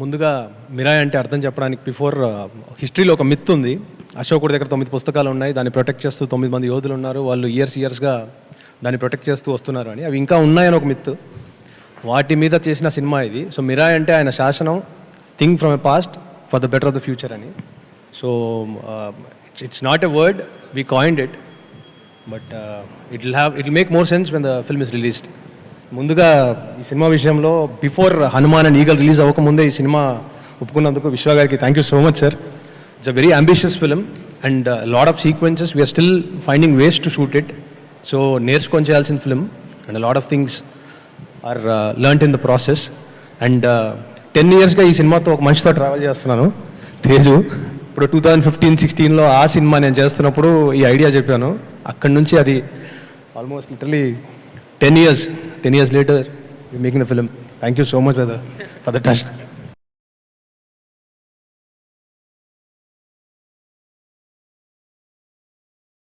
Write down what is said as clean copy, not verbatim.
ముందుగా మిరాయ్ అంటే అర్థం చెప్పడానికి బిఫోర్ హిస్టరీలో ఒక మిత్ ఉంది. అశోకుడి దగ్గర 9 పుస్తకాలు ఉన్నాయి, దాన్ని ప్రొటెక్ట్ చేస్తూ 9 మంది యోధులు ఉన్నారు, వాళ్ళు ఇయర్స్గా దాన్ని ప్రొటెక్ట్ చేస్తూ వస్తున్నారు అని. అవి ఇంకా ఉన్నాయని ఒక మిత్. వాటి మీద చేసిన సినిమా ఇది. సో మిరాయ్ అంటే ఆయన శాసనం, think from a past for the better of the future అని. So it's not a word, we coined it, but it will make more sense when the film is released. ముందుగా ఈ సినిమా విషయంలో before Hanuman and Eagle release అవ్వకముందే ఈ సినిమా ఒప్పుకున్నందుకు విశ్వ గారికి thank you so much sir. It's a very ambitious film and lot of sequences we are still finding ways to shoot it. So నేర్చుకొని చేయాల్సిన film and lot of things are learned in the process. And 10 yearsగా ఈ సినిమాతో ఒక మనిషితో travel చేస్తున్నాను, తేజు. ఇప్పుడు 2015-16లో ఆ సినిమా నేను చేస్తున్నప్పుడు ఈ ఐడియా చెప్పాను. అక్కడి నుంచి అది almost literally 10 years later we're making the film. Thank you so much for the trust.